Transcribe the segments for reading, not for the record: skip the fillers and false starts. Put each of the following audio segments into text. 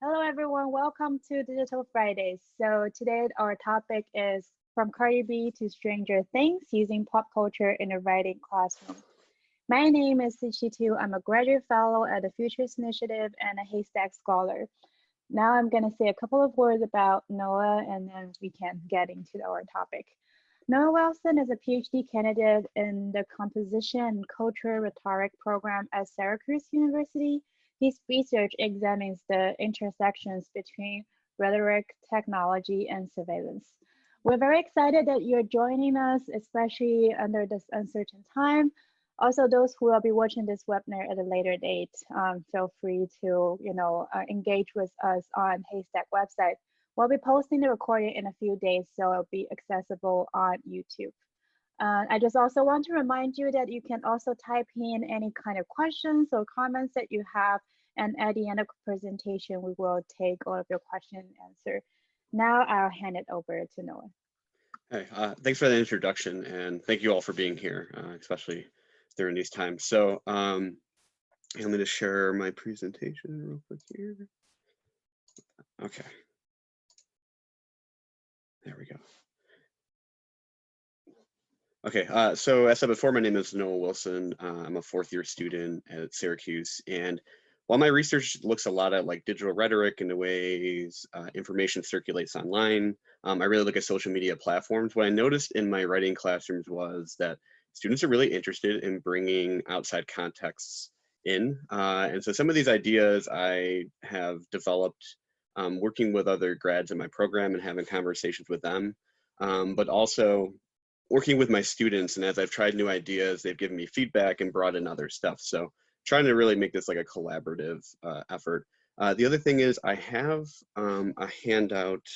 Hello, everyone. Welcome to Digital Fridays. So today our topic is From Cardi B to Stranger Things, Using Pop Culture in a Writing Classroom. My name is Sichitu. I'm a graduate fellow at the Futures Initiative and a HASTAC Scholar. Now I'm going to say a couple of words about Noah, and then we can get into our topic. Noah Wilson is a PhD candidate in the Composition and Cultural Rhetoric program at Syracuse University. His research examines the intersections between rhetoric, technology, and surveillance. We're very excited that you're joining us, especially under this uncertain time. Also, those who will be watching this webinar at a later date, feel free to engage with us on HASTAC website. We'll be posting the recording in a few days, so it'll be accessible on YouTube. I just also want to remind you that you can also type in any kind of questions or comments that you have, and at the end of the presentation, we will take all of your questions and answer. Now I'll hand it over to Noah. Hey, thanks for the introduction, and thank you all for being here, especially during these times. So I'm going to share my presentation real quick here. Okay. There we go. Okay, so as I said before, my name is Noah Wilson. I'm a fourth-year student at Syracuse, and while my research looks a lot at like digital rhetoric and the ways information circulates online, I really look at social media platforms. What I noticed in my writing classrooms was that students are really interested in bringing outside contexts in. And so some of these ideas I have developed working with other grads in my program and having conversations with them, but also working with my students. And as I've tried new ideas, they've given me feedback and brought in other stuff. So trying to really make this like a collaborative effort. The other thing is I have a handout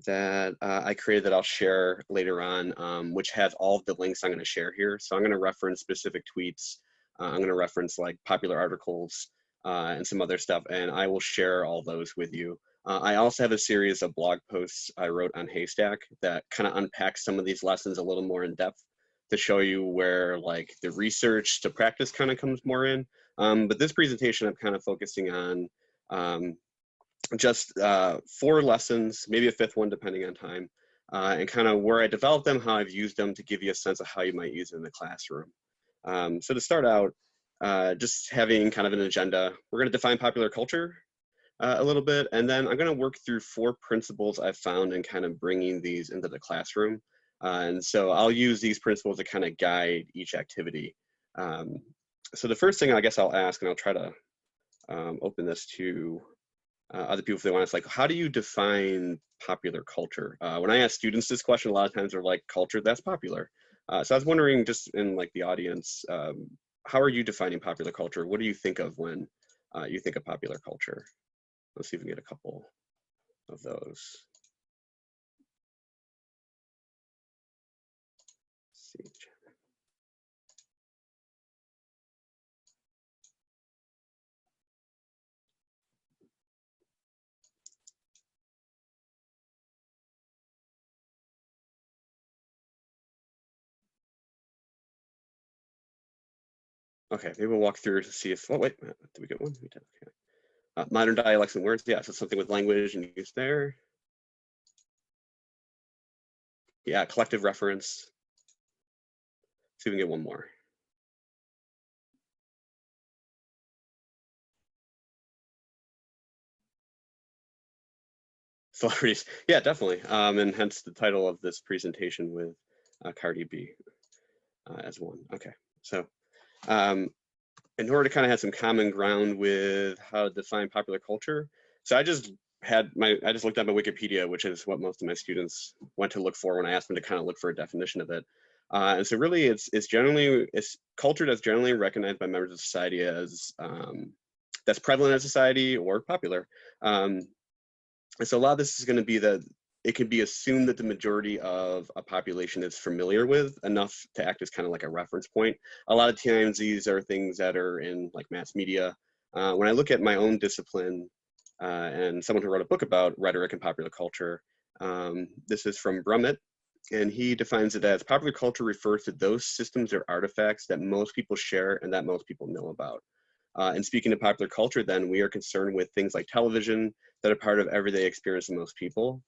that I created that I'll share later on, which has all of the links I'm going to share here. So I'm going to reference specific tweets. I'm going to reference like popular articles and some other stuff, and I will share all those with you. I also have a series of blog posts I wrote on HASTAC that kind of unpacks some of these lessons a little more in depth to show you where like the research to practice kind of comes more in. But this presentation, I'm kind of focusing on just 4 lessons, maybe a 5th one depending on time, and kind of where I developed them, how I've used them to give you a sense of how you might use it in the classroom. So to start out, just having kind of an agenda, we're going to define popular culture a little bit, and then I'm going to work through 4 principles I've found in kind of bringing these into the classroom. And so I'll use these principles to kind of guide each activity. So the first thing I guess I'll ask, and I'll try to open this to other people if they want to, like, how do you define popular culture? When I ask students this question, a lot of times they're like, culture that's popular. So I was wondering, just in like the audience, how are you defining popular culture? What do you think of when you think of popular culture? Let's see if we can get a couple of those. Let's see. Okay, maybe we'll walk through to see if, oh wait, did we get one? We did, okay. Modern dialects and words, yeah, so something with language and use there. Yeah, collective reference. See if we can get one more. Celebrities, yeah, definitely. And hence the title of this presentation with Cardi B as one. Okay, so in order to kind of have some common ground with how to define popular culture, so I just looked up my Wikipedia, which is what most of my students went to look for when I asked them to kind of look for a definition of it. And so really it's culture that's generally recognized by members of society as that's prevalent in society or popular. And so a lot of this is going to be that it can be assumed that the majority of a population is familiar with enough to act as kind of like a reference point. A lot of times these are things that are in like mass media. When I look at my own discipline and someone who wrote a book about rhetoric and popular culture, this is from Brummett, and he defines it as popular culture refers to those systems or artifacts that most people share and that most people know about. And speaking of popular culture, then we are concerned with things like television that are part of everyday experience of most people.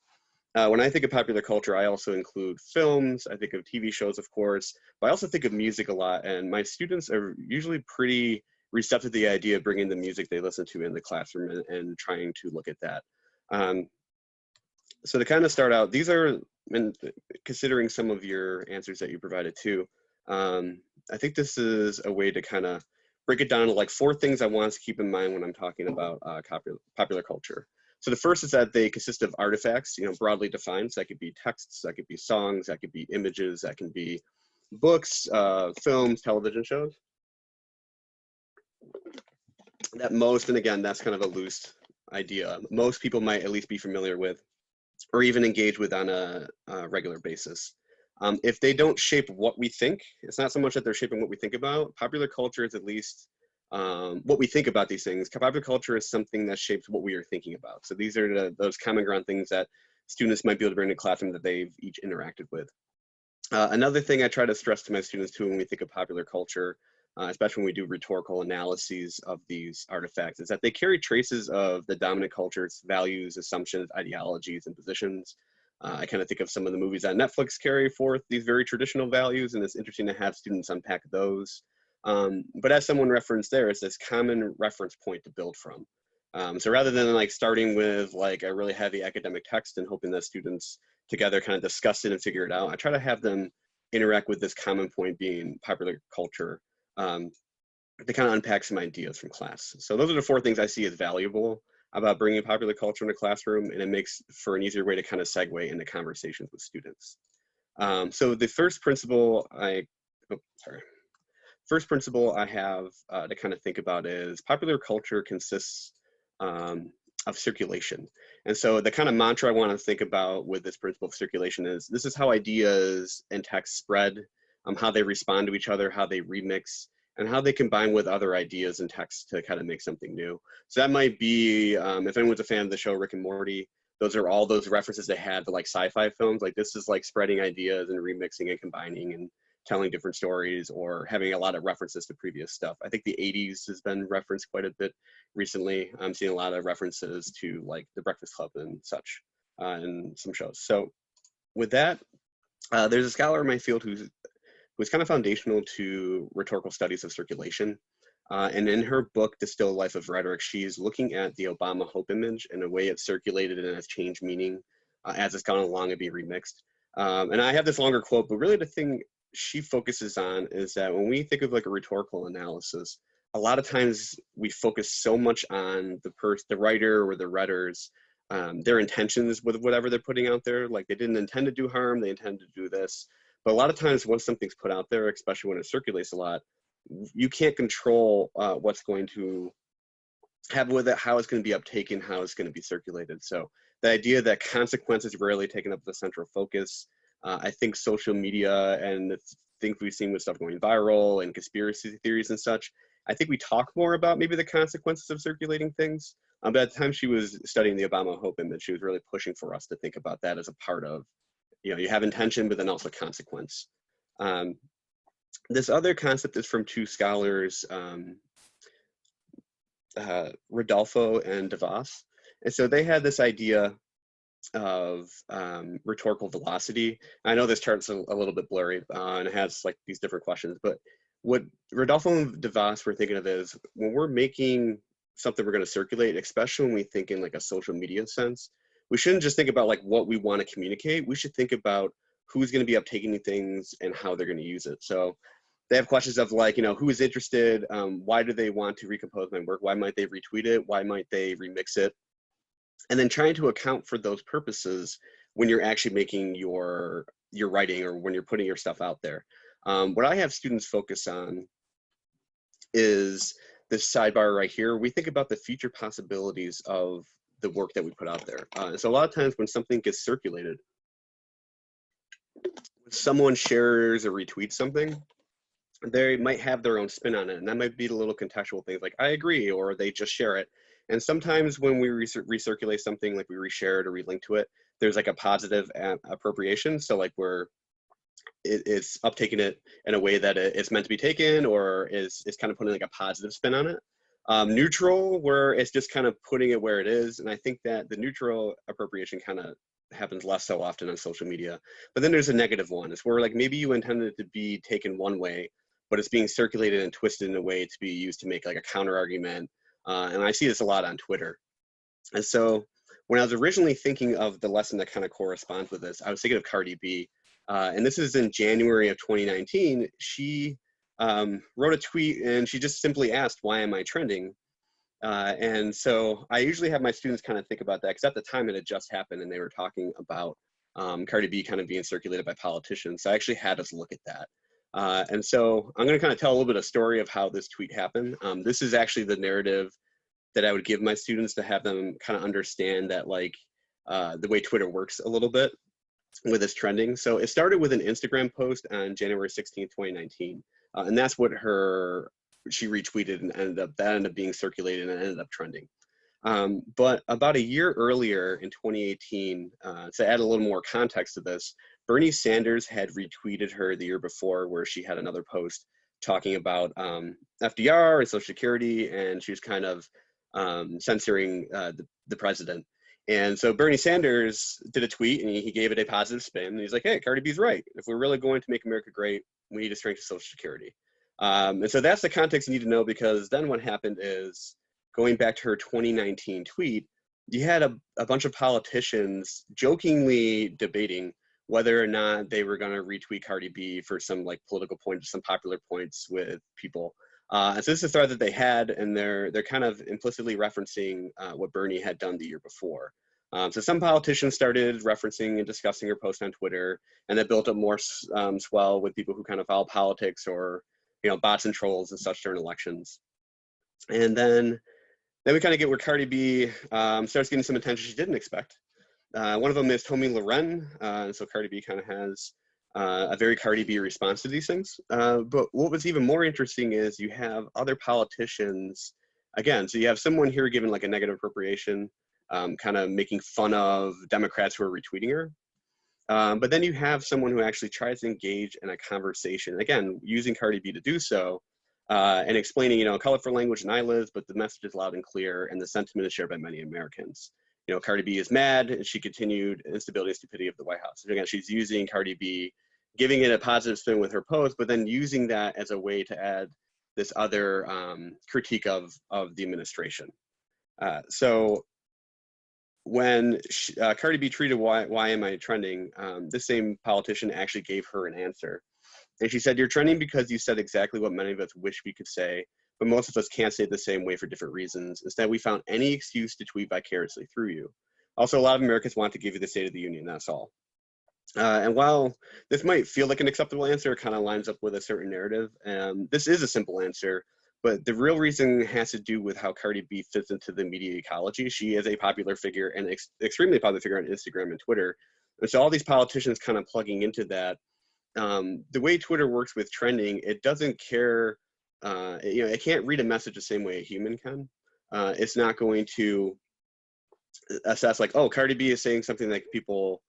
When I think of popular culture, I also include films, I think of TV shows, of course, but I also think of music a lot. And my students are usually pretty receptive to the idea of bringing the music they listen to in the classroom and trying to look at that. So to kind of start out, these are, and considering some of your answers that you provided too, I think this is a way to kind of break it down to like 4 things I want to keep in mind when I'm talking about popular culture. So the first is that they consist of artifacts, broadly defined. So that could be texts, that could be songs, that could be images, that can be books, films, television shows. That most, and again, that's kind of a loose idea, most people might at least be familiar with or even engage with on a regular basis. If they don't shape what we think, it's not so much that they're shaping what we think about. Popular culture is at least what we think about these things. Popular culture is something that shapes what we are thinking about. So these are those common ground things that students might be able to bring to classroom that they've each interacted with. Another thing I try to stress to my students too when we think of popular culture, especially when we do rhetorical analyses of these artifacts, is that they carry traces of the dominant culture's values, assumptions, ideologies, and positions. I kind of think of some of the movies on Netflix carry forth these very traditional values, and it's interesting to have students unpack those. But as someone referenced there, it's this common reference point to build from. So rather than like starting with like a really heavy academic text and hoping that students together kind of discuss it and figure it out, I try to have them interact with this common point being popular culture to kind of unpack some ideas from class. So those are the 4 things I see as valuable about bringing popular culture in a classroom, and it makes for an easier way to kind of segue into conversations with students. So the first principle I have to kind of think about is popular culture consists of circulation. And so the kind of mantra I want to think about with this principle of circulation is this is how ideas and texts spread, how they respond to each other, how they remix, and how they combine with other ideas and texts to kind of make something new. So that might be, if anyone's a fan of the show Rick and Morty, those are all those references they had to like sci-fi films. Like this is like spreading ideas and remixing and combining and telling different stories or having a lot of references to previous stuff. I think the 80s has been referenced quite a bit recently. I'm seeing a lot of references to like The Breakfast Club and such in some shows. So with that, there's a scholar in my field who's kind of foundational to rhetorical studies of circulation. And in her book, The Still Life of Rhetoric, she's looking at the Obama hope image and the way it's circulated and has changed meaning as it's gone along and being remixed. And I have this longer quote, but really the thing she focuses on is that when we think of like a rhetorical analysis, a lot of times we focus so much on the writer or the writers, their intentions with whatever they're putting out there. Like they didn't intend to do harm, they intend to do this. But a lot of times once something's put out there, especially when it circulates a lot, you can't control what's going to happen with it, how it's going to be uptaken, how it's going to be circulated. So the idea that consequences rarely taken up the central focus, I think social media and the things we've seen with stuff going viral and conspiracy theories and such, I think we talk more about maybe the consequences of circulating things. But at the time she was studying the Obama hope image, she was really pushing for us to think about that as a part of, you have intention, but then also consequence. This other concept is from 2 scholars, Rodolfo and DeVos. And so they had this idea of rhetorical velocity. I know this chart's a little bit blurry and it has like these different questions, but what Rodolfo and DeVos were thinking of is when we're making something we're going to circulate, especially when we think in like a social media sense, we shouldn't just think about like what we want to communicate. We should think about who's going to be uptaking things and how they're going to use it. So they have questions of like, who is interested? Why do they want to recompose my work? Why might they retweet it? Why might they remix it? And then trying to account for those purposes when you're actually making your writing or when you're putting your stuff out there. What I have students focus on is this sidebar right here. We think about the future possibilities of the work that we put out there. So a lot of times when something gets circulated, when someone shares or retweets something, they might have their own spin on it. And that might be the little contextual things like, I agree, or they just share it. And sometimes when we recirculate something, like we reshare it or relink to it, there's like a positive appropriation. So like it's uptaking it in a way that it's meant to be taken, or is kind of putting like a positive spin on it. Neutral, where it's just kind of putting it where it is. And I think that the neutral appropriation kind of happens less so often on social media. But then there's a negative one. It's where like maybe you intended it to be taken one way, but it's being circulated and twisted in a way to be used to make like a counter argument. And I see this a lot on Twitter. And so when I was originally thinking of the lesson that kind of corresponds with this, I was thinking of Cardi B. And this is in January of 2019. She wrote a tweet and she just simply asked, "Why am I trending?" And so I usually have my students kind of think about that, because at the time it had just happened and they were talking about Cardi B kind of being circulated by politicians. So I actually had us look at that. And so I'm going to kind of tell a little bit of story of how this tweet happened. This is actually the narrative that I would give my students to have them kind of understand that, like, the way Twitter works a little bit with this trending. So it started with an Instagram post on January 16th, 2019. And that's what she retweeted, and that ended up being circulated and ended up trending. But about a year earlier in 2018, to add a little more context to this, Bernie Sanders had retweeted her the year before, where she had another post talking about FDR and Social Security, and she was kind of censoring the president. And so Bernie Sanders did a tweet and he gave it a positive spin. And he's like, "Hey, Cardi B's right. If we're really going to make America great, we need to strengthen Social Security." And so that's the context you need to know, because then what happened is, going back to her 2019 tweet, you had a bunch of politicians jokingly debating whether or not they were going to retweet Cardi B for some like political points, some popular points with people. And so this is a thread that they had, and they're kind of implicitly referencing what Bernie had done the year before. So some politicians started referencing and discussing her post on Twitter, and that built up more swell with people who kind of follow politics, or, you know, bots and trolls and such during elections. And then we kind of get where Cardi B starts getting some attention she didn't expect. One of them is Tomi Lahren. So Cardi B kind of has a very Cardi B response to these things. But what was even more interesting is you have other politicians, again, so you have someone here giving like a negative appropriation, kind of making fun of Democrats who are retweeting her. But then you have someone who actually tries to engage in a conversation, again, using Cardi B to do so, and explaining, you know, colorful language and I live, but the message is loud and clear, and the sentiment is shared by many Americans. You know, Cardi B is mad, and she continued instability and stupidity of the White House. And again, she's using Cardi B, giving it a positive spin with her post, but then using that as a way to add this other critique of the administration. So when Cardi B tweeted, why am I trending? This same politician actually gave her an answer. And she said, "You're trending because you said exactly what many of us wish we could say, but most of us can't say it the same way for different reasons. Instead, we found any excuse to tweet vicariously through you. Also, a lot of Americans want to give you the State of the Union, that's all." And while this might feel like an acceptable answer, it kind of lines up with a certain narrative. This is a simple answer, but the real reason has to do with how Cardi B fits into the media ecology. She is a popular figure, and extremely popular figure on Instagram and Twitter. And so all these politicians kind of plugging into that. The way Twitter works with trending, it doesn't care, you know, it can't read a message the same way a human can. It's not going to assess like, oh, Cardi B is saying something that people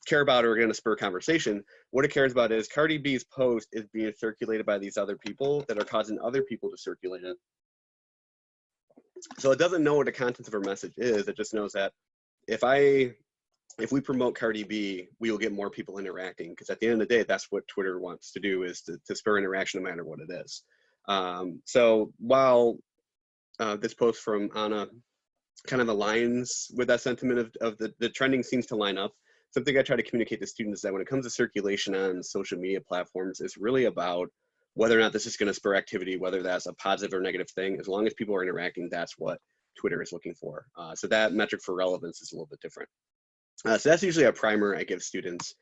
care about or are going to spur conversation. What it cares about is Cardi B's post is being circulated by these other people that are causing other people to circulate it. So it doesn't know what the content of her message is. It just knows that if we promote Cardi B, we will get more people interacting, because at the end of the day, that's what Twitter wants to do, is to spur interaction no matter what it is. So while this post from Anna kind of aligns with that sentiment of the trending seems to line up, something I try to communicate to students is that when it comes to circulation on social media platforms, it's really about whether or not this is going to spur activity, whether that's a positive or negative thing. As long as people are interacting, that's what Twitter is looking for. So that metric for relevance is a little bit different. So that's usually a primer I give students.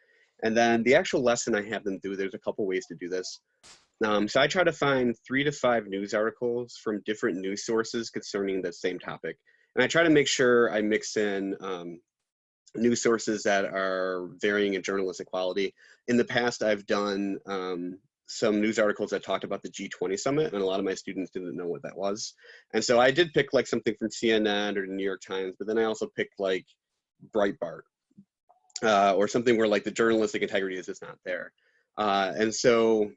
And then the actual lesson I have them do, there's a couple ways to do this. So I try to find 3 to 5 news articles from different news sources concerning the same topic. And I try to make sure I mix in news sources that are varying in journalistic quality. In the past, I've done some news articles that talked about the G20 summit, and a lot of my students didn't know what that was. And so I did pick like something from CNN or the New York Times, but then I also picked like Breitbart, or something where like the journalistic integrity is just not there. And so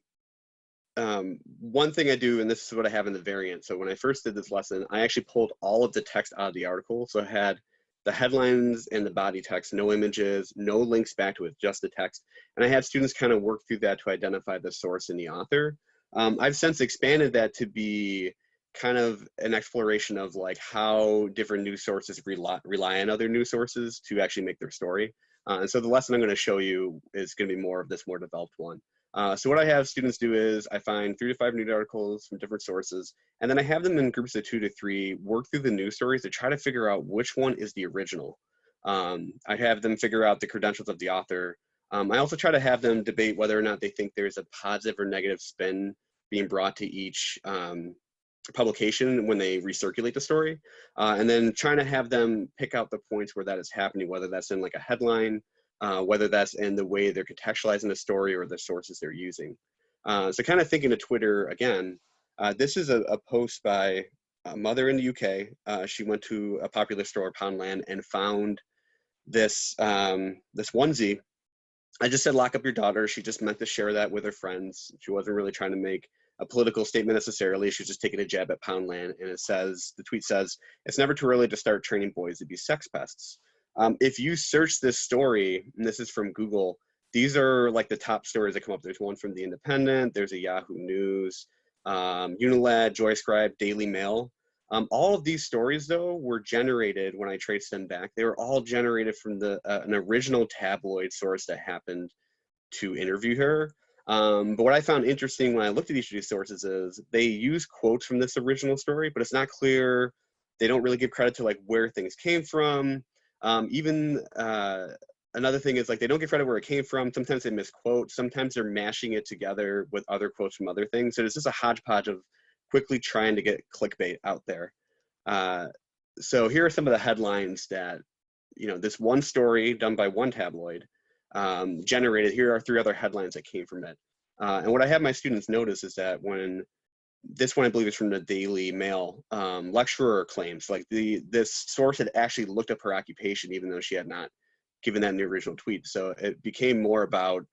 one thing I do, and this is what I have in the variant. So when I first did this lesson, I actually pulled all of the text out of the article. So I had the headlines and the body text, no images, no links back to it, just the text. And I had students kind of work through that to identify the source and the author. I've since expanded that to be kind of an exploration of like how different news sources rely on other news sources to actually make their story. And so the lesson I'm going to show you is going to be more of this more developed one. So what I have students do is I find 3 to 5 news articles from different sources, and then I have them in groups of 2 to 3 work through the news stories to try to figure out which one is the original. I have them figure out the credentials of the author. I also try to have them debate whether or not they think there's a positive or negative spin being brought to each publication when they recirculate the story, and then trying to have them pick out the points where that is happening, whether that's in like a headline, whether that's in the way they're contextualizing the story or the sources they're using. So kind of thinking of Twitter again, this is a post by a mother in the UK. She went to a popular store, Poundland, and found this, this onesie. I just said, lock up your daughter. She just meant to share that with her friends. She wasn't really trying to make a political statement necessarily. She's just taking a jab at Poundland. And it says, the tweet says, it's never too early to start training boys to be sex pests. If you search this story, and this is from Google, these are like the top stories that come up. There's one from The Independent, there's a Yahoo News, Unilad, JoyScribe, Daily Mail. All of these stories, though, were generated when I traced them back. They were all generated from an original tabloid source that happened to interview her. But what I found interesting when I looked at each of these sources is they use quotes from this original story, but it's not clear. They don't really give credit to like where things came from. Another thing is like they don't give credit where it came from. Sometimes they misquote. Sometimes they're mashing it together with other quotes from other things. So it's just a hodgepodge of quickly trying to get clickbait out there. So here are some of the headlines that, you know, this one story done by one tabloid generated. Here are 3 other headlines that came from it. And what I have my students notice is that when this one, I believe, is from the Daily Mail, lecturer claims, like this source had actually looked up her occupation, even though she had not given that in the original tweet. So it became more about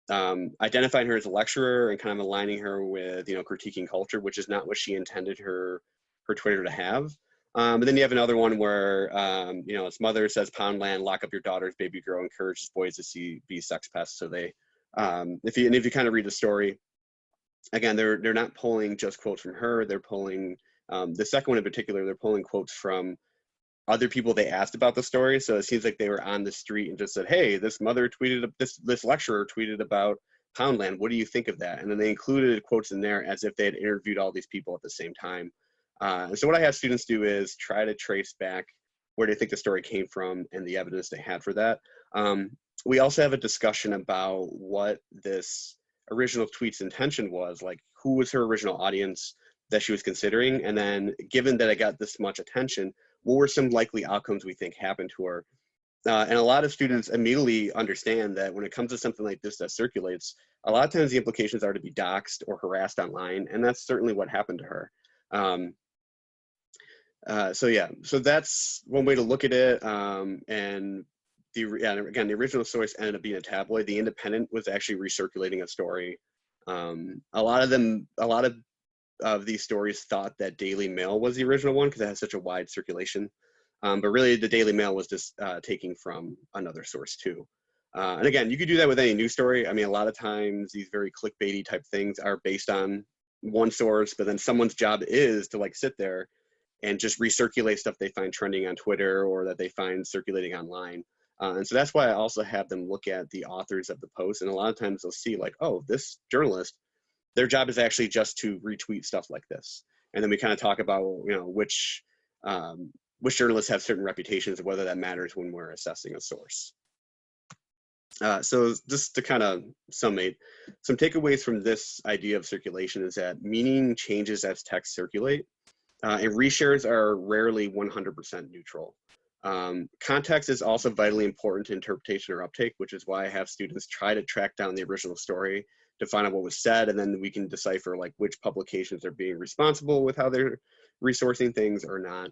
identifying her as a lecturer and kind of aligning her with, you know, critiquing culture, which is not what she intended her Twitter to have. But then you have another one where, you know, its mother says, Poundland, lock up your daughter's baby girl, encourages boys to be sex pests. So they, if you kind of read the story, again, they're not pulling just quotes from her. They're pulling, the second one in particular, they're pulling quotes from other people they asked about the story. So it seems like they were on the street and just said, hey, this mother tweeted, this lecturer tweeted about Poundland. What do you think of that? And then they included quotes in there as if they had interviewed all these people at the same time. And so what I have students do is try to trace back where they think the story came from and the evidence they had for that. We also have a discussion about what this original tweet's intention was, like who was her original audience that she was considering, and then given that it got this much attention, what were some likely outcomes we think happened to her? And a lot of students immediately understand that when it comes to something like this that circulates, a lot of times the implications are to be doxxed or harassed online, and that's certainly what happened to her. So that's one way to look at it. And again, the original source ended up being a tabloid. The Independent was actually recirculating a story. A lot of these stories thought that Daily Mail was the original one because it has such a wide circulation. But really the Daily Mail was just taking from another source too. And again, you could do that with any news story. I mean, a lot of times these very clickbaity type things are based on one source, but then someone's job is to like sit there and just recirculate stuff they find trending on Twitter or that they find circulating online. And so that's why I also have them look at the authors of the post. And a lot of times they'll see like, oh, this journalist, their job is actually just to retweet stuff like this. And then we kind of talk about, you know, which journalists have certain reputations and whether that matters when we're assessing a source. So just to kind of summate, some takeaways from this idea of circulation is that meaning changes as text circulate, and reshares are rarely 100% neutral. Context is also vitally important to interpretation or uptake, which is why I have students try to track down the original story to find out what was said, and then we can decipher like which publications are being responsible with how they're resourcing things or not.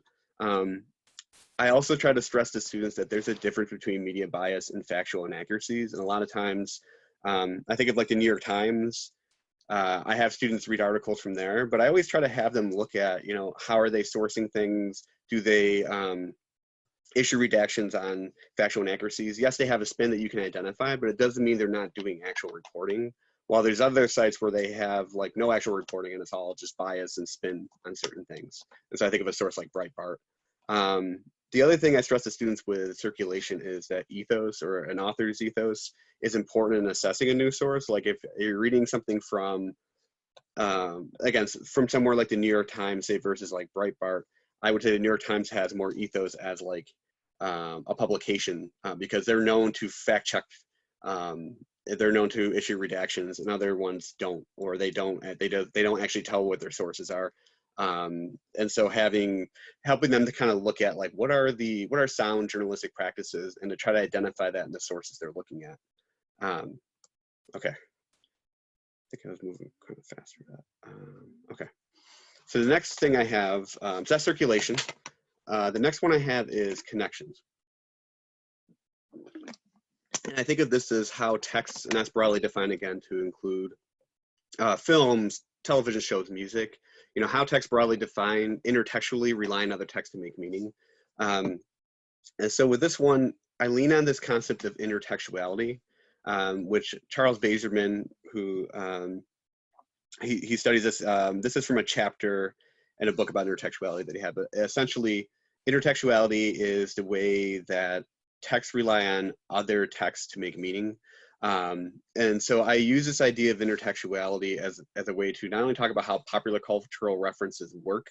I also try to stress to students that there's a difference between media bias and factual inaccuracies, and a lot of times, I think of like the New York Times. I have students read articles from there, but I always try to have them look at, you know, how are they sourcing things? Do they issue redactions on factual inaccuracies? Yes, they have a spin that you can identify, but it doesn't mean they're not doing actual reporting. While there's other sites where they have like no actual reporting and it's all just bias and spin on certain things. And so I think of a source like Breitbart. The other thing I stress to students with circulation is that ethos, or an author's ethos, is important in assessing a news source. Like if you're reading something from, again, from somewhere like the New York Times, say, versus like Breitbart, I would say the New York Times has more ethos as like a publication because they're known to fact check. They're known to issue redactions, and other ones don't, or they don't actually tell what their sources are. And so helping them to kind of look at like what are sound journalistic practices, and to try to identify that in the sources they're looking at. Okay, I think I was moving kind of fast for that. Okay, so the next thing I have, so that's circulation. The next one I have is connections. And I think of this as how text, and that's broadly defined again to include films, television shows, music, you know, how text broadly defined intertextually rely on other text to make meaning. And so with this one, I lean on this concept of intertextuality, which Charles Bazerman, who he studies this, this is from a chapter in a book about intertextuality that he had, but essentially intertextuality is the way that texts rely on other texts to make meaning. And so I use this idea of intertextuality as a way to not only talk about how popular cultural references work,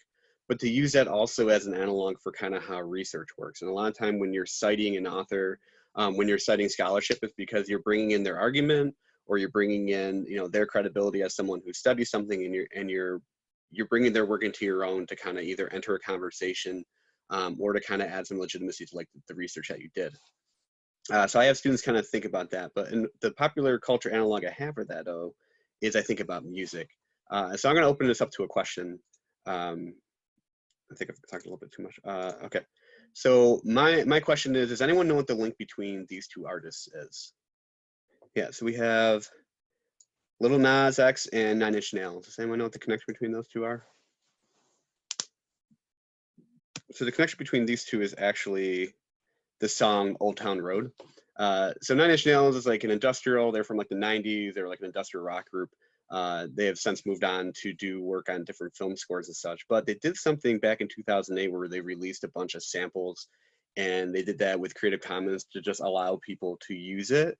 but to use that also as an analog for kind of how research works. And a lot of time when you're citing an author, when you're citing scholarship, it's because you're bringing in their argument, or you're bringing in, you know, their credibility as someone who studies something, and you're bringing their work into your own to kind of either enter a conversation or to kind of add some legitimacy to like the research that you did. So I have students kind of think about that, but in the popular culture analog I have for that, though, is I think about music. So I'm going to open this up to a question. I think I've talked a little bit too much. Okay, so my question is, does anyone know what the link between these two artists is? Yeah, so we have Lil Nas X and 9 Inch Nails. Does anyone know what the connection between those two are? So the connection between these two is actually the song Old Town Road. So 9 Inch Nails is like an industrial, they're from like the 90s, they're like an industrial rock group. They have since moved on to do work on different film scores and such, but they did something back in 2008 where they released a bunch of samples, and they did that with Creative Commons to just allow people to use it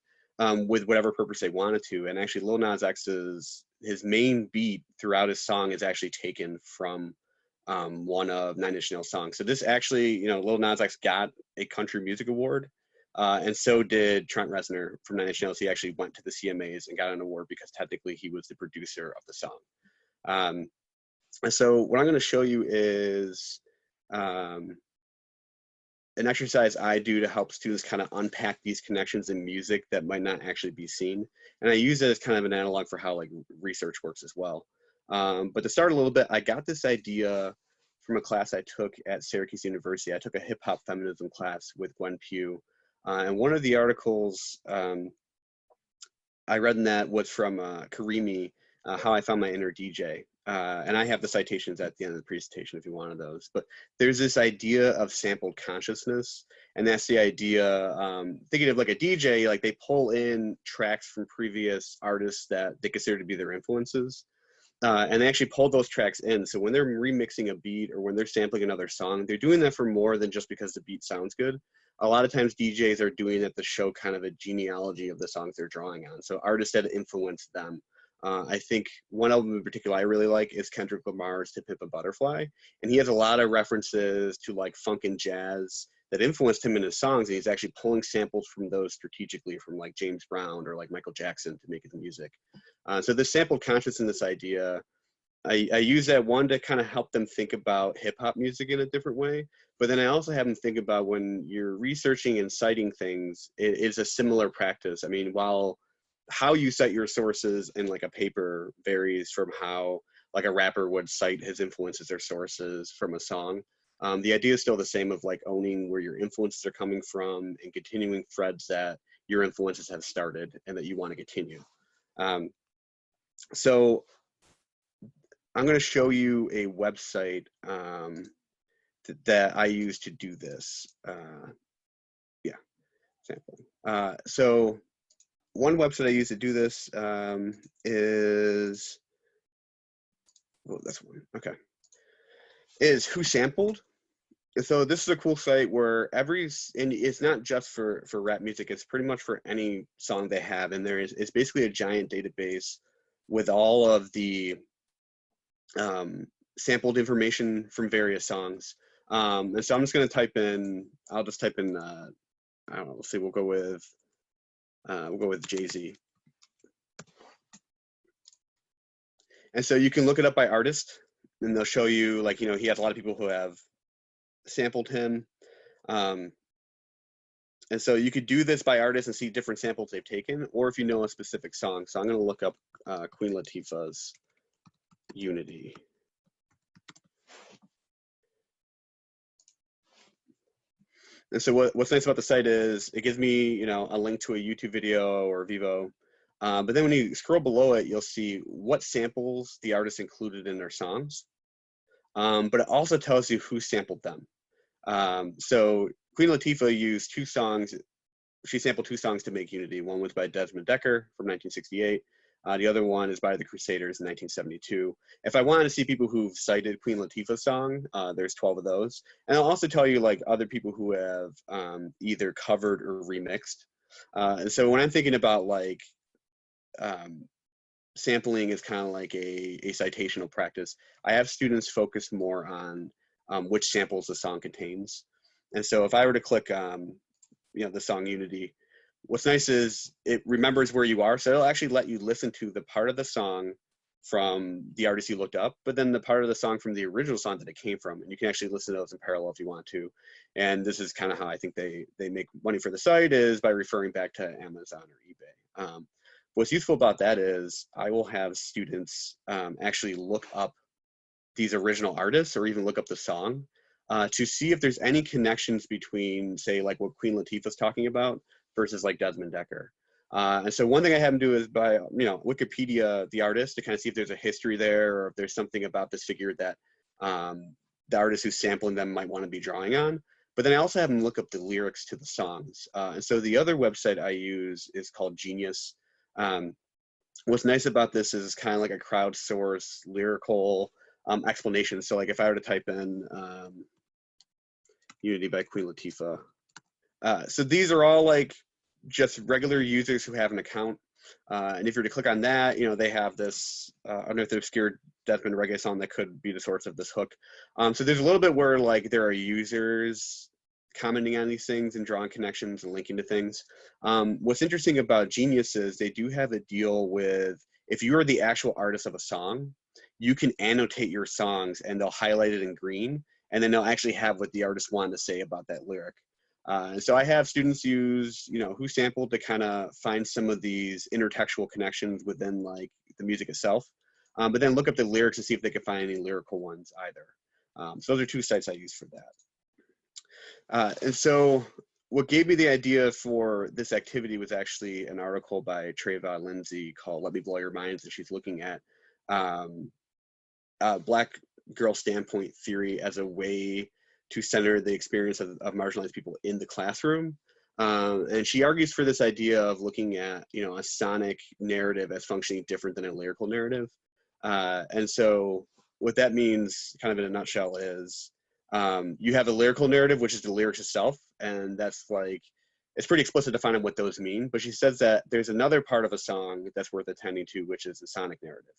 with whatever purpose they wanted to. And actually Lil Nas X's, his main beat throughout his song is actually taken from one of 9 Inch Nails songs. So this actually, you know, Lil Nas X got a country music award, and so did Trent Reznor from 9 Inch Nails. He actually went to the CMAs and got an award because technically he was the producer of the song. And so what I'm going to show you is an exercise I do to help students kind of unpack these connections in music that might not actually be seen. And I use it as kind of an analog for how like research works as well. But to start a little bit, I got this idea from a class I took at Syracuse University. I took a hip hop feminism class with Gwen Pugh. And one of the articles I read in that was from Karimi, How I Found My Inner DJ. And I have the citations at the end of the presentation if you wanted those. But there's this idea of sampled consciousness. And that's the idea, thinking of like a DJ, like they pull in tracks from previous artists that they consider to be their influences. And they actually pull those tracks in. So when they're remixing a beat or when they're sampling another song, they're doing that for more than just because the beat sounds good. A lot of times DJs are doing it to show kind of a genealogy of the songs they're drawing on. So artists that influenced them. I think one album in particular I really like is Kendrick Lamar's To Pimp a Butterfly. And he has a lot of references to like funk and jazz that influenced him in his songs. And he's actually pulling samples from those strategically from like James Brown or like Michael Jackson to make his music. So this sampled consciousness idea, I use that one to kind of help them think about hip hop music in a different way. But then I also have them think about when you're researching and citing things, it is a similar practice. I mean, while how you cite your sources in like a paper varies from how like a rapper would cite his influences or sources from a song, the idea is still the same of like owning where your influences are coming from and continuing threads that your influences have started and that you want to continue. So I'm going to show you a website that I use to do this. Yeah, sample. So one website I use to do this is, oh, that's one, okay, is Who Sampled. So this is a cool site where and it's not just for rap music, it's pretty much for any song they have. And it's basically a giant database with all of the sampled information from various songs. And so I'm just going to type in, I'll just type in, I don't know, let's see, we'll go with Jay-Z. And so you can look it up by artist, and they'll show you, like, he has a lot of people who have sampled him. And so you could do this by artist and see different samples they've taken, or if you know a specific song. So I'm going to look up Queen Latifah's Unity. And so what's nice about the site is it gives me, a link to a YouTube video or Vivo. But then when you scroll below it, you'll see what samples the artist included in their songs. But it also tells you who sampled them. So Queen Latifah used two songs. She sampled two songs to make Unity. One was by Desmond Dekker from 1968. The other one is by the Crusaders in 1972. If I wanted to see people who've cited Queen Latifah's song, there's 12 of those. And I'll also tell you, like, other people who have either covered or remixed. And so when I'm thinking about, like, sampling is kind of like a citational practice, I have students focus more on which samples the song contains. And so if I were to click, the song Unity, what's nice is it remembers where you are. So it'll actually let you listen to the part of the song from the artist you looked up, but then the part of the song from the original song that it came from. And you can actually listen to those in parallel if you want to. And this is kind of how I think they make money for the site, is by referring back to Amazon or eBay. What's useful about that is I will have students actually look up these original artists, or even look up the song to see if there's any connections between, say, like what Queen Latifah's talking about versus like Desmond Dekker. And so one thing I have them do is by, Wikipedia the artist, to kind of see if there's a history there, or if there's something about this figure that the artist who's sampling them might want to be drawing on. But then I also have them look up the lyrics to the songs. And so the other website I use is called Genius. What's nice about this is it's kind of like a crowdsourced lyrical explanation. So like if I were to type in Unity by Queen Latifah, so these are all like just regular users who have an account. And if you were to click on that, they have this underneath the obscure Desmond reggae song that could be the source of this hook. So there's a little bit where like there are users commenting on these things and drawing connections and linking to things. What's interesting about Genius is they do have a deal with, if you are the actual artist of a song, you can annotate your songs and they'll highlight it in green, and then they'll actually have what the artist wanted to say about that lyric. And so I have students use, Who Sampled to kind of find some of these intertextual connections within like the music itself, but then look up the lyrics to see if they can find any lyrical ones either. So those are two sites I use for that. And so what gave me the idea for this activity was actually an article by Treva Lindsay called Let Me Blow Your Minds, and she's looking at Black girl standpoint theory as a way to center the experience of marginalized people in the classroom. And she argues for this idea of looking at, a sonic narrative as functioning different than a lyrical narrative. And so what that means, kind of in a nutshell, is you have a lyrical narrative, which is the lyrics itself. And that's like, it's pretty explicit to find out what those mean. But she says that there's another part of a song that's worth attending to, which is the sonic narrative.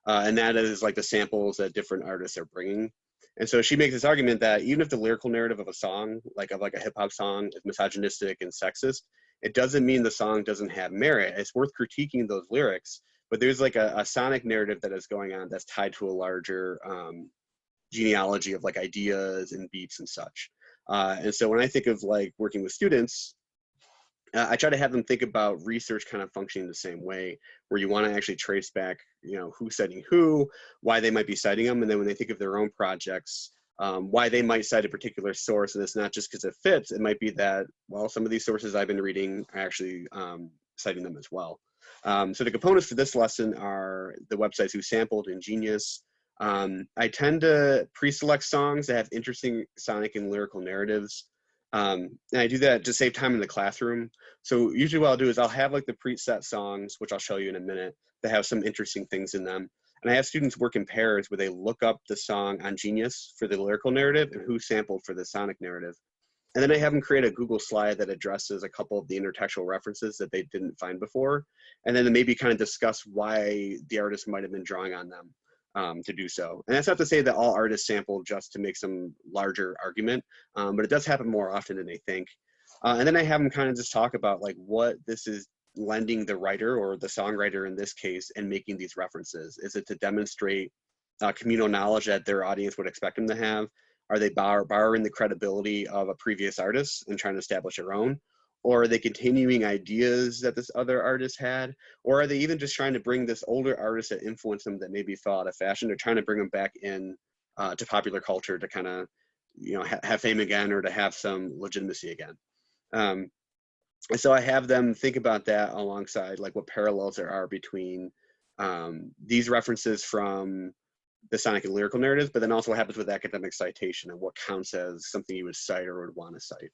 And that is like the samples that different artists are bringing. And so she makes this argument that even if the lyrical narrative of a song, like a hip hop song, is misogynistic and sexist, it doesn't mean the song doesn't have merit. It's worth critiquing those lyrics, but there's like a sonic narrative that is going on that's tied to a larger genealogy of like ideas and beats and such. And so when I think of like working with students, I try to have them think about research kind of functioning the same way, where you want to actually trace back, who's citing who, why they might be citing them, and then when they think of their own projects, why they might cite a particular source. And it's not just because it fits. It might be that, well, some of these sources I've been reading are actually citing them as well. So the components for this lesson are the websites Who Sampled and Genius. I tend to pre-select songs that have interesting sonic and lyrical narratives. And I do that to save time in the classroom. So usually what I'll do is I'll have like the preset songs, which I'll show you in a minute, that have some interesting things in them. And I have students work in pairs where they look up the song on Genius for the lyrical narrative and Who Sampled for the sonic narrative. And then I have them create a Google slide that addresses a couple of the intertextual references that they didn't find before. And then maybe kind of discuss why the artist might have been drawing on them to do so. And that's not to say that all artists sample just to make some larger argument, but it does happen more often than they think. And then I have them kind of just talk about like what this is lending the writer or the songwriter in this case and making these references. Is it to demonstrate communal knowledge that their audience would expect them to have? Are they borrowing the credibility of a previous artist and trying to establish their own? Or are they continuing ideas that this other artist had? Or are they even just trying to bring this older artist that influenced them that maybe fell out of fashion? They're trying to bring them back in to popular culture to kind of, you know, have fame again or to have some legitimacy again. And so I have them think about that alongside like what parallels there are between these references from the sonic and lyrical narratives, but then also what happens with academic citation and what counts as something you would cite or would want to cite.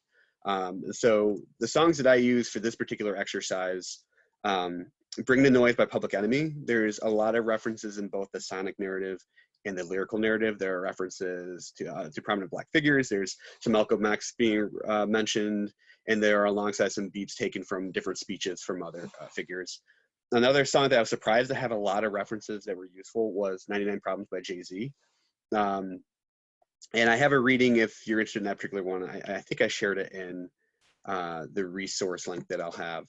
So the songs that I use for this particular exercise, Bring the Noise by Public Enemy. There's a lot of references in both the sonic narrative and the lyrical narrative. There are references to prominent Black figures. There's some Malcolm X being mentioned, and there are alongside some beats taken from different speeches from other figures. Another song that I was surprised to have a lot of references that were useful was 99 Problems by Jay-Z. And I have a reading if you're interested in that particular one. I think I shared it in the resource link that I'll have.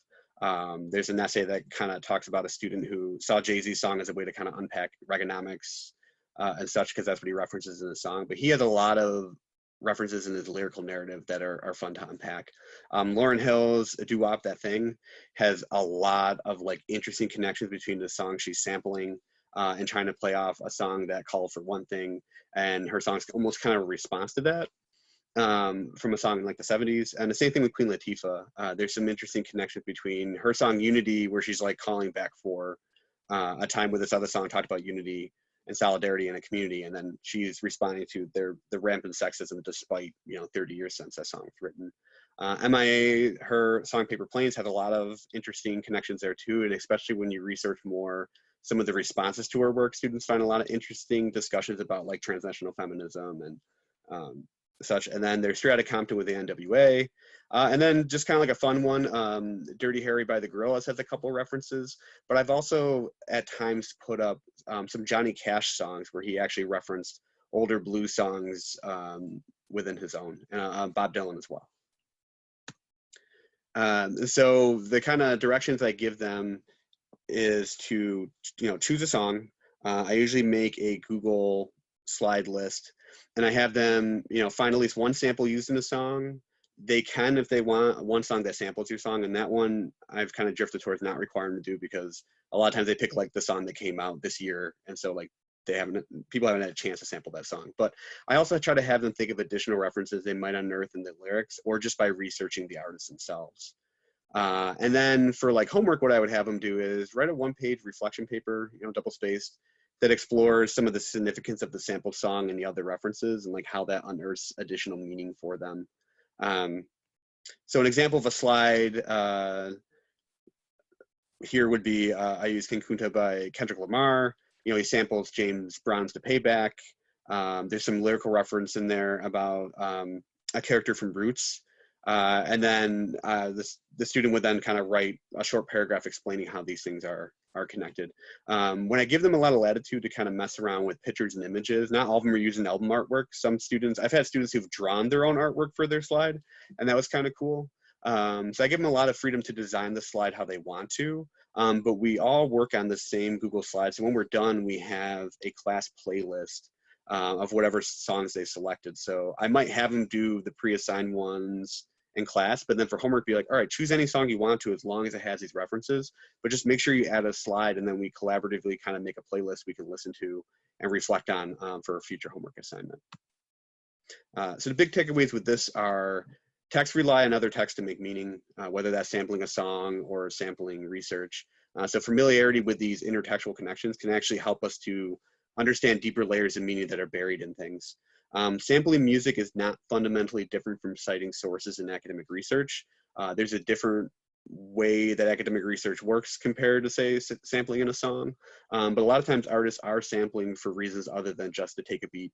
There's an essay that kind of talks about a student who saw Jay-Z's song as a way to kind of unpack Reaganomics and such, because that's what he references in the song. But he has a lot of references in his lyrical narrative that are fun to unpack. Lauryn Hill's Doo-Wop That Thing has a lot of like interesting connections between the song she's sampling and trying to play off a song that called for one thing, and her song's almost kind of a response to that from a song in like the 70s. And the same thing with Queen Latifah. There's some interesting connections between her song Unity, where she's like calling back for a time where this other song talked about unity and solidarity in a community, and then she's responding to the rampant sexism despite 30 years since that song was written. MIA, her song Paper Planes had a lot of interesting connections there too, and especially when you research more some of the responses to her work, students find a lot of interesting discussions about like transnational feminism and such. And then there's Straight Outta Compton with the NWA. And then just kind of like a fun one, Dirty Harry by the Gorillaz has a couple references, but I've also at times put up some Johnny Cash songs where he actually referenced older blues songs within his own, and Bob Dylan as well. So the kind of directions I give them is to choose a song. I usually make a Google slide list, and I have them find at least one sample used in the song. They can, if they want, one song that samples your song, and that one I've kind of drifted towards not requiring them to do, because a lot of times they pick like the song that came out this year, and so like people haven't had a chance to sample that song. But I also try to have them think of additional references they might unearth in the lyrics, or just by researching the artists themselves. And then for like homework, what I would have them do is write a one-page reflection paper, double-spaced, that explores some of the significance of the sampled song and the other references, and like how that unearths additional meaning for them. So an example of a slide here would be, I use King Kunta by Kendrick Lamar. He samples James Brown's The Payback. There's some lyrical reference in there about a character from Roots. And then the student would then kind of write a short paragraph explaining how these things are connected. When I give them a lot of latitude to kind of mess around with pictures and images, not all of them are using album artwork. Some students, I've had students who've drawn their own artwork for their slide, and that was kind of cool. So I give them a lot of freedom to design the slide how they want to, but we all work on the same Google Slides. So when we're done, we have a class playlist of whatever songs they selected. So I might have them do the pre-assigned ones in class, but then for homework be like, all right, choose any song you want to as long as it has these references, but just make sure you add a slide, and then we collaboratively kind of make a playlist we can listen to and reflect on for a future homework assignment. So the big takeaways with this are text rely on other text to make meaning, whether that's sampling a song or sampling research. So familiarity with these intertextual connections can actually help us to understand deeper layers of meaning that are buried in things. Sampling music is not fundamentally different from citing sources in academic research. There's a different way that academic research works compared to, say, sampling in a song. But a lot of times artists are sampling for reasons other than just to take a beat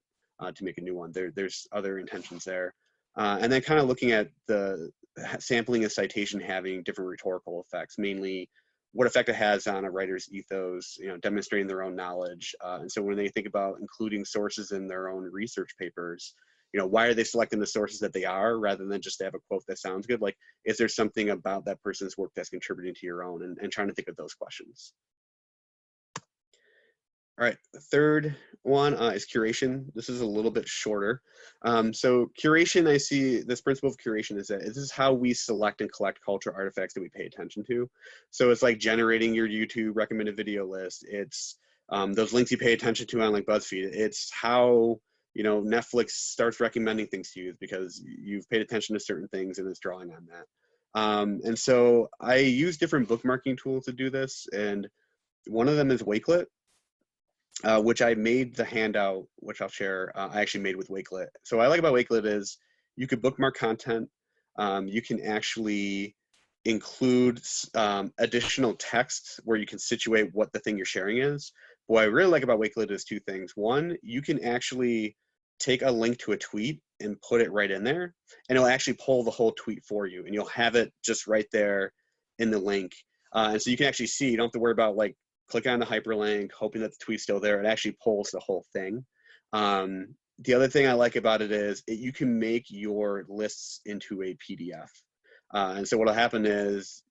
to make a new one. There's other intentions there. And then kind of looking at the sampling and citation having different rhetorical effects, mainly what effect it has on a writer's ethos, demonstrating their own knowledge. And so when they think about including sources in their own research papers, why are they selecting the sources that they are rather than just to have a quote that sounds good? Like, is there something about that person's work that's contributing to your own, and trying to think of those questions. All right, the third one is curation. This is a little bit shorter. So curation, I see this principle of curation is that this is how we select and collect cultural artifacts that we pay attention to. So it's like generating your YouTube recommended video list. It's those links you pay attention to on like BuzzFeed. It's how Netflix starts recommending things to you because you've paid attention to certain things and it's drawing on that. And so I use different bookmarking tools to do this, and one of them is Wakelet. Which I made the handout, which I'll share, I actually made with Wakelet. So what I like about Wakelet is you could bookmark content. You can actually include additional text where you can situate what the thing you're sharing is. What I really like about Wakelet is two things. One, you can actually take a link to a tweet and put it right in there, and it'll actually pull the whole tweet for you, and you'll have it just right there in the link. And so you can actually see, you don't have to worry about like click on the hyperlink, hoping that the tweet's still there. It actually pulls the whole thing. The other thing I like about it is you can make your lists into a PDF. And so what'll happen is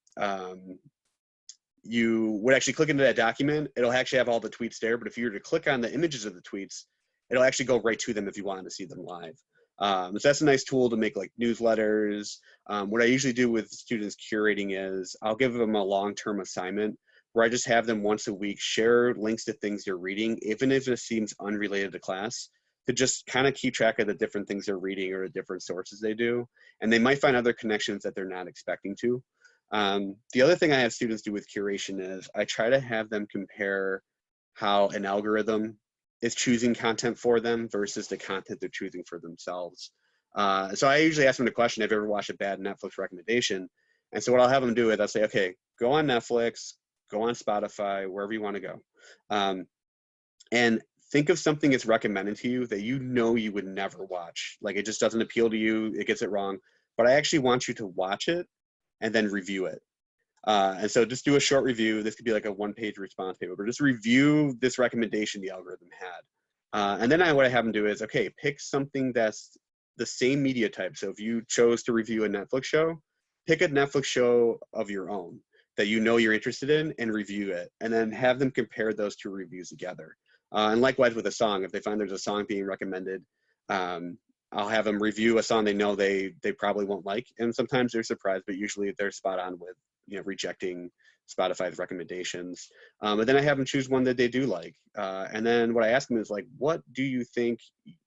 you would actually click into that document. It'll actually have all the tweets there, but if you were to click on the images of the tweets, it'll actually go right to them if you wanted to see them live. So that's a nice tool to make like newsletters. What I usually do with students curating is I'll give them a long-term assignment where I just have them once a week share links to things they're reading, even if it seems unrelated to class, to just kind of keep track of the different things they're reading or the different sources they do. And they might find other connections that they're not expecting to. The other thing I have students do with curation is I try to have them compare how an algorithm is choosing content for them versus the content they're choosing for themselves. So I usually ask them the question, have you ever watched a bad Netflix recommendation? And so what I'll have them do is I'll say, okay, go on Netflix, go on Spotify, wherever you want to go. And think of something that's recommended to you that you would never watch. Like it just doesn't appeal to you, it gets it wrong. But I actually want you to watch it and then review it. And so just do a short review. This could be like a one-page response paper, but just review this recommendation the algorithm had. And then what I have them do is, okay, pick something that's the same media type. So if you chose to review a Netflix show, pick a Netflix show of your own that you're interested in and review it, and then have them compare those two reviews together. And likewise with a song, if they find there's a song being recommended, I'll have them review a song they know they probably won't like, and sometimes they're surprised, but usually they're spot on with rejecting Spotify's recommendations. But then I have them choose one that they do like, and then what I ask them is like, what do you think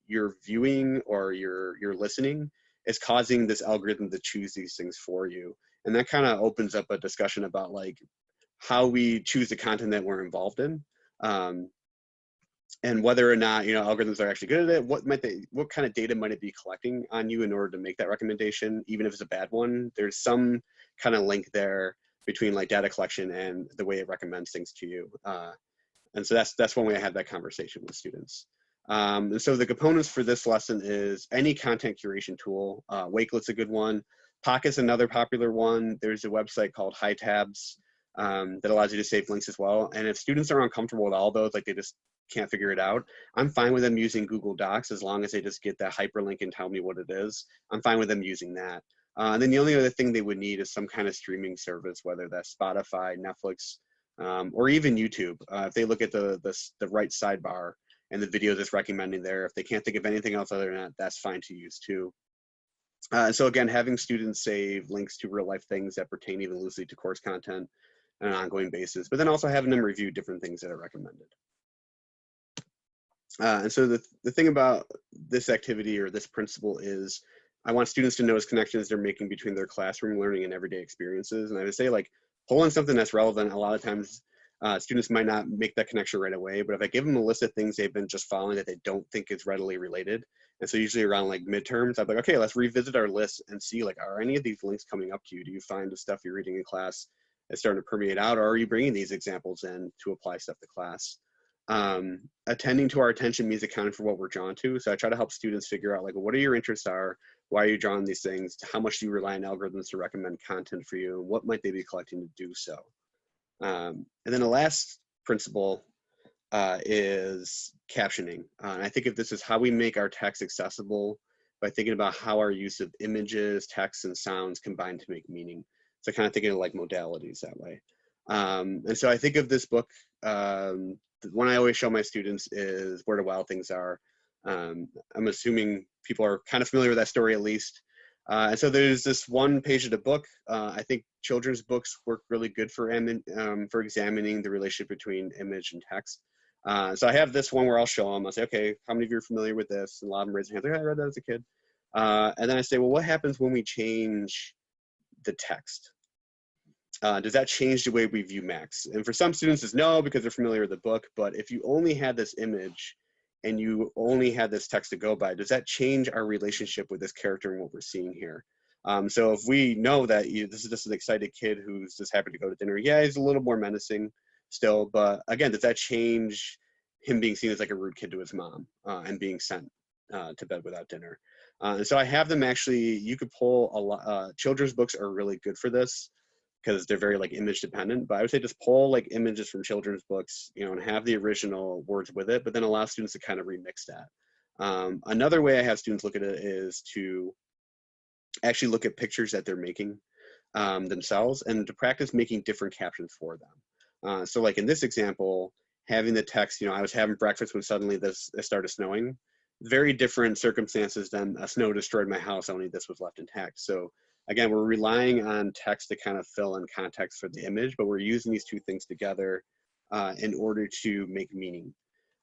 your viewing or your listening is causing this algorithm to choose these things for you? And that kind of opens up a discussion about like how we choose the content that we're involved in, and whether or not algorithms are actually good at it. What kind of data might it be collecting on you in order to make that recommendation, even if it's a bad one? There's some kind of link there between like data collection and the way it recommends things to you. And so that's one way I have that conversation with students. And so the components for this lesson is any content curation tool. Wakelet's a good one. Pocket's another popular one. There's a website called HighTabs that allows you to save links as well. And if students are uncomfortable with all those, like they just can't figure it out, I'm fine with them using Google Docs as long as they just get that hyperlink and tell me what it is. I'm fine with them using that. And then the only other thing they would need is some kind of streaming service, whether that's Spotify, Netflix, or even YouTube. If they look at the right sidebar and the video that's recommending there, if they can't think of anything else other than that, that's fine to use too. And so again, having students save links to real life things that pertain even loosely to course content on an ongoing basis, but then also having them review different things that are recommended. And so the thing about this activity or this principle is I want students to notice connections they're making between their classroom learning and everyday experiences. And I would say like pull in something that's relevant, a lot of times students might not make that connection right away, but if I give them a list of things they've been just following that they don't think is readily related, and so usually around like midterms, I'm like, okay, let's revisit our list and see, like, are any of these links coming up to you? Do you find the stuff you're reading in class is starting to permeate out, or are you bringing these examples in to apply stuff to class? Attending to our attention means accounting for what we're drawn to. So I try to help students figure out, like, what are your interests are, why are you drawn to these things, how much do you rely on algorithms to recommend content for you, and what might they be collecting to do so. And then the last principle is captioning. And I think of this as how we make our text accessible by thinking about how our use of images, text, and sounds combine to make meaning. So kind of thinking of like modalities that way. And so I think of this book, the one I always show my students is Where the Wild Things Are. I'm assuming people are kind of familiar with that story at least. And so there's this one page of the book. I think children's books work really good for examining the relationship between image and text. So I have this one where I'll show them. I'll say, okay, how many of you are familiar with this? And a lot of them raise their hands, like, I read that as a kid. And then I say, well, what happens when we change the text? Does that change the way we view Max? And for some students, it's no, because they're familiar with the book. But if you only had this image and you only had this text to go by, does that change our relationship with this character and what we're seeing here? So if we know that this is just an excited kid who's just happy to go to dinner, yeah, he's a little more menacing still. But again, does that change him being seen as like a rude kid to his mom and being sent to bed without dinner? And so I have them actually, you could pull a lot, children's books are really good for this, because they're very like image dependent, but I would say just pull like images from children's books, you know, and have the original words with it, but then allow students to kind of remix that. Another way I have students look at it is to actually look at pictures that they're making themselves and to practice making different captions for them. So like in this example, having the text, you know, I was having breakfast when suddenly it started snowing. Very different circumstances than a snow destroyed my house, only this was left intact. So again, we're relying on text to kind of fill in context for the image, but we're using these two things together in order to make meaning.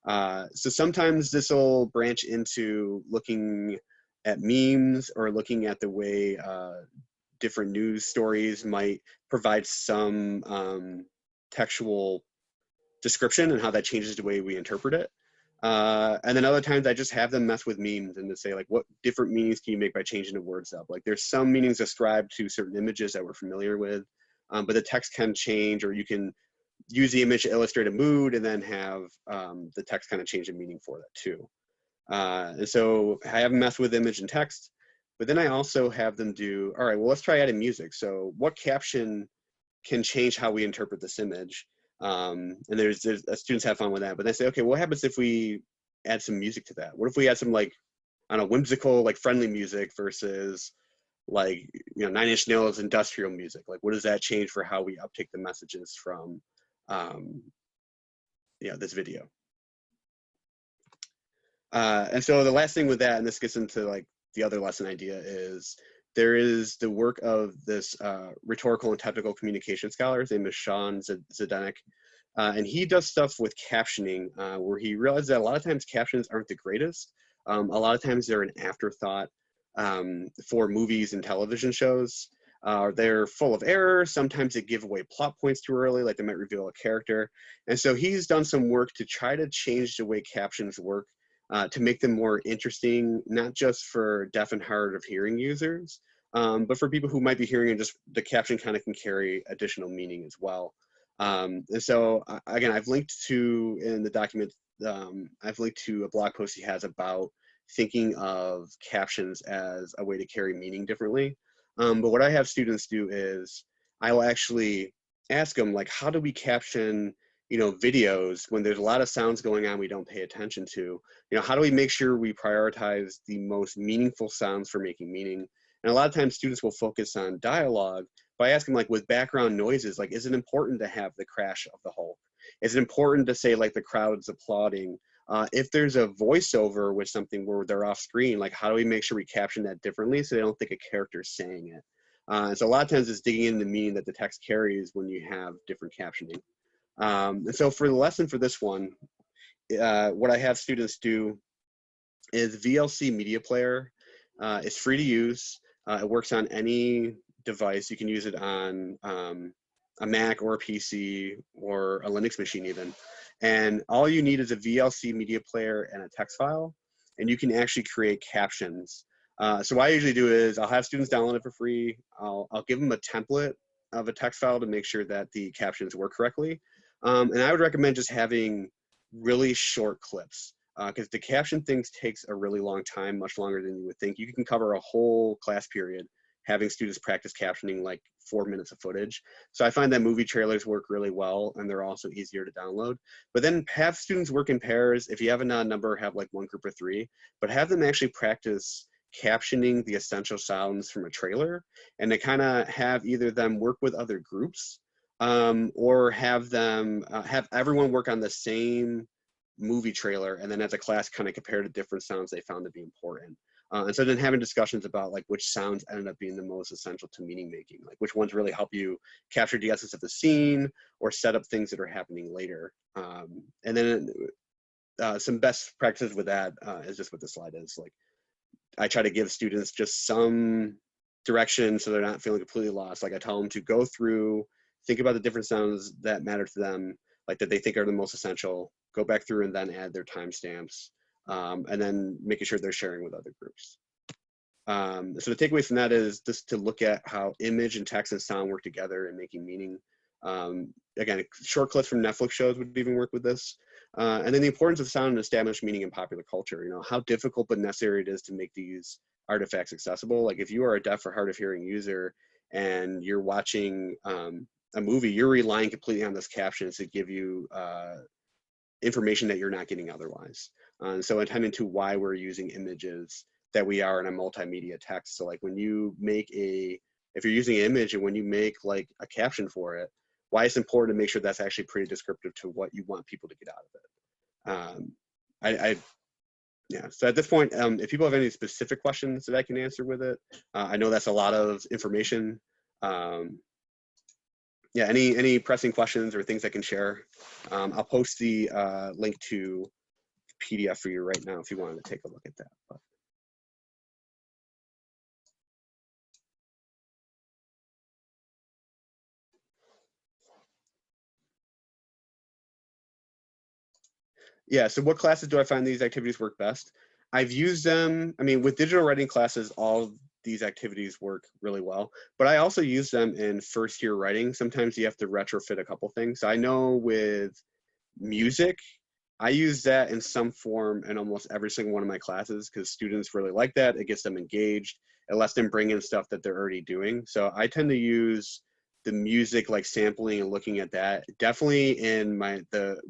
So sometimes this will branch into looking at memes or looking at the way different news stories might provide some textual description and how that changes the way we interpret it. And then other times I just have them mess with memes and to say, like, what different meanings can you make by changing the words up? Like there's some meanings ascribed to certain images that we're familiar with, but the text can change, or you can use the image to illustrate a mood and then have the text kind of change the meaning for that too. And so I have them mess with image and text, but then I also have them do, all right, well, let's try adding music. So what caption can change how we interpret this image? And there's students have fun with that, but they say, okay, what happens if we add some music to that? What if we add some, like, I don't know, whimsical, like friendly music versus like, you know, Nine Inch Nails industrial music? Like, what does that change for how we uptake the messages from, you know, this video? And so the last thing with that, and this gets into like the other lesson idea, is there is the work of this rhetorical and technical communication scholar. His name is Sean Zdenek. And he does stuff with captioning where he realizes that a lot of times captions aren't the greatest. A lot of times they're an afterthought for movies and television shows. They're full of error. Sometimes they give away plot points too early, like they might reveal a character. And so he's done some work to try to change the way captions work to make them more interesting, not just for deaf and hard of hearing users, but for people who might be hearing and just the caption kind of can carry additional meaning as well. And so again, I've linked to, in the document, I've linked to a blog post he has about thinking of captions as a way to carry meaning differently. But what I have students do is I will actually ask them, like, how do we caption, you know, videos when there's a lot of sounds going on we don't pay attention to? You know, how do we make sure we prioritize the most meaningful sounds for making meaning? And a lot of times students will focus on dialogue by asking, like, with background noises, like, is it important to have the crash of the Hulk? Is it important to say, like, the crowd's applauding? If there's a voiceover with something where they're off screen, like, how do we make sure we caption that differently so they don't think a character's saying it? And so a lot of times it's digging into the meaning that the text carries when you have different captioning. And so for the lesson for this one, what I have students do is VLC Media Player. It's free to use. It works on any device. You can use it on a Mac or a PC or a Linux machine even. And all you need is a VLC media player and a text file, and you can actually create captions. So what I usually do is I'll have students download it for free. I'll give them a template of a text file to make sure that the captions work correctly. And I would recommend just having really short clips, because the caption things takes a really long time, much longer than you would think. You can cover a whole class period having students practice captioning like 4 minutes of footage. So I find that movie trailers work really well, and they're also easier to download. But then have students work in pairs. If you have an odd number, have like one group of 3, but have them actually practice captioning the essential sounds from a trailer, and to kind of have either them work with other groups, or have them have everyone work on the same movie trailer, and then as a class kind of compare to different sounds they found to be important. And so then having discussions about like which sounds ended up being the most essential to meaning making, like which ones really help you capture the essence of the scene or set up things that are happening later. And then some best practices with that is just what the slide is. Like I try to give students just some direction so they're not feeling completely lost. Like I tell them to go through, think about the different sounds that matter to them, like that they think are the most essential, go back through and then add their timestamps, and then making sure they're sharing with other groups. So the takeaway from that is just to look at how image and text and sound work together in making meaning. Again, short clips from Netflix shows would even work with this. And then the importance of sound and established meaning in popular culture. You know, how difficult but necessary it is to make these artifacts accessible. Like if you are a deaf or hard of hearing user and you're watching a movie, you're relying completely on this caption to give you information that you're not getting otherwise. So attending to why we're using images that we are in a multimedia text. So like when you make if you're using an image and when you make like a caption for it, why it's important to make sure that's actually pretty descriptive to what you want people to get out of it. Yeah, so at this point, if people have any specific questions that I can answer with it, I know that's a lot of information. Yeah, any pressing questions or things I can share? I'll post the link to PDF for you right now if you wanted to take a look at that. But. Yeah, so what classes do I find these activities work best? I've used them, I mean, with digital writing classes, all these activities work really well, but I also use them in first year writing. Sometimes you have to retrofit a couple things. I know with music, I use that in some form in almost every single one of my classes because students really like that. It gets them engaged. It lets them bring in stuff that they're already doing. So I tend to use the music, like sampling and looking at that. Definitely in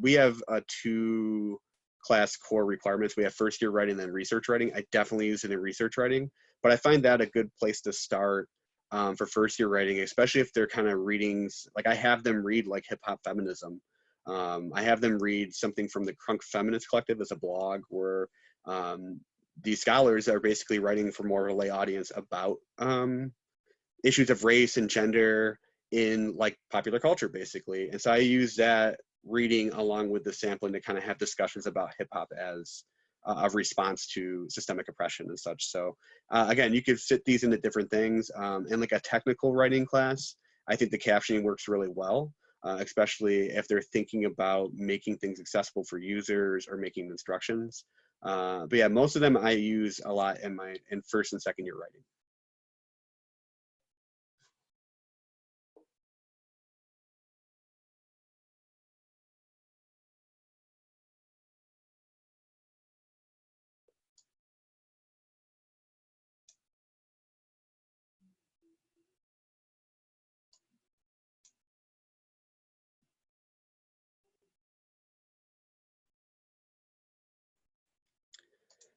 we have 2 class core requirements. We have first year writing and then research writing. I definitely use it in research writing, but I find that a good place to start for first year writing, especially if they're kind of readings. Like I have them read like hip hop feminism. I have them read something from the Crunk Feminist Collective as a blog where these scholars are basically writing for more of a lay audience about issues of race and gender in like popular culture, basically. And so I use that reading along with the sampling to kind of have discussions about hip hop as a response to systemic oppression and such. So again, you could fit these into different things. In like a technical writing class, I think the captioning works really well. Especially if they're thinking about making things accessible for users or making instructions. But yeah, most of them I use a lot in first and second year writing.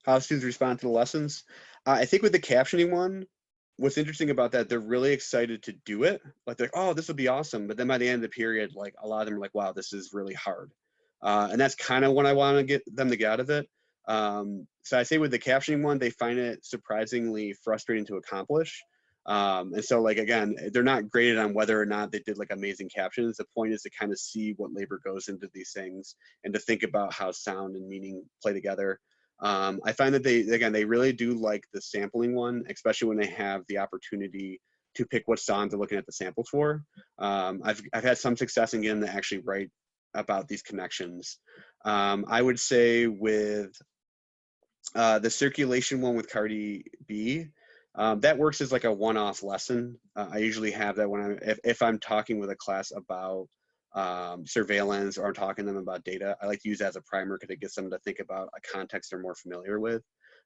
How students respond to the lessons. I think with the captioning one, what's interesting about that, they're really excited to do it. Like they're, oh, this will be awesome. But then by the end of the period, like a lot of them are like, wow, this is really hard. And that's kind of what I want to get them to get out of it. So I say with the captioning one, they find it surprisingly frustrating to accomplish. And so like, again, they're not graded on whether or not they did like amazing captions. The point is to kind of see what labor goes into these things and to think about how sound and meaning play together. I find that they really do like the sampling one, especially when they have the opportunity to pick what songs they're looking at the sample for. I've had some success in getting them to actually write about these connections. I would say with the circulation one with Cardi B, that works as like a one-off lesson. I usually have that when if I'm talking with a class about surveillance, or I'm talking to them about data, I like to use that as a primer because it gets them to think about a context they're more familiar with.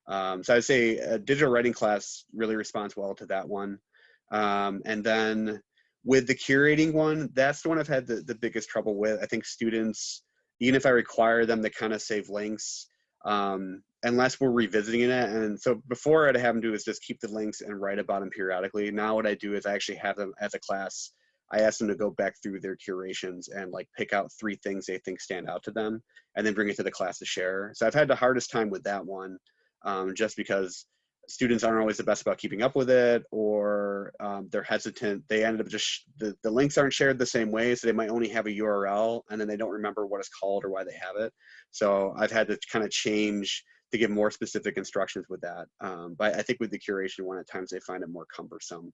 So I'd say a digital writing class really responds well to that one. And then with the curating one, that's the one I've had the biggest trouble with. I think students, even if I require them to kind of save links, unless we're revisiting it. And so before, I'd have them do is just keep the links and write about them periodically. Now what I do is I actually have them as a class, I ask them to go back through their curations and like pick out 3 things they think stand out to them and then bring it to the class to share. So I've had the hardest time with that one, just because students aren't always the best about keeping up with it, or they're hesitant. They ended up just, the links aren't shared the same way, so they might only have a URL and then they don't remember what it's called or why they have it. So I've had to kind of change to give more specific instructions with that. But I think with the curation one, at times they find it more cumbersome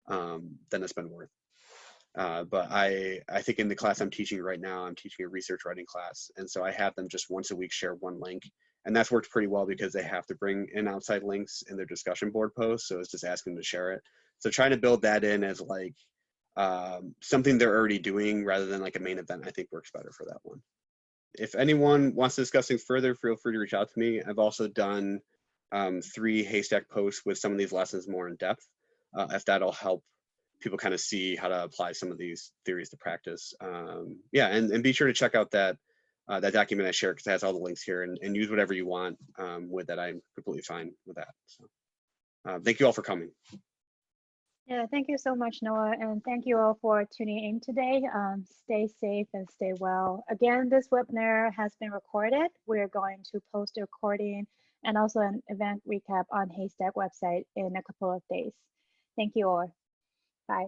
than it's been worth. But I think in the class I'm teaching right now, I'm teaching a research writing class. And so I have them just once a week share 1 link. And that's worked pretty well because they have to bring in outside links in their discussion board posts. So it's just asking them to share it. So trying to build that in as like something they're already doing rather than like a main event, I think works better for that one. If anyone wants to discuss things further, feel free to reach out to me. I've also done 3 HASTAC posts with some of these lessons more in depth, if that'll help people kind of see how to apply some of these theories to practice. Yeah, and be sure to check out that that document I shared, because it has all the links here, and use whatever you want with that. I'm completely fine with that. So thank you all for coming. Yeah, thank you so much, Noah, and thank you all for tuning in today. Stay safe and stay well. Again, this webinar has been recorded. We're going to post a recording and also an event recap on HASTAC website in a couple of days. Thank you all. Bye.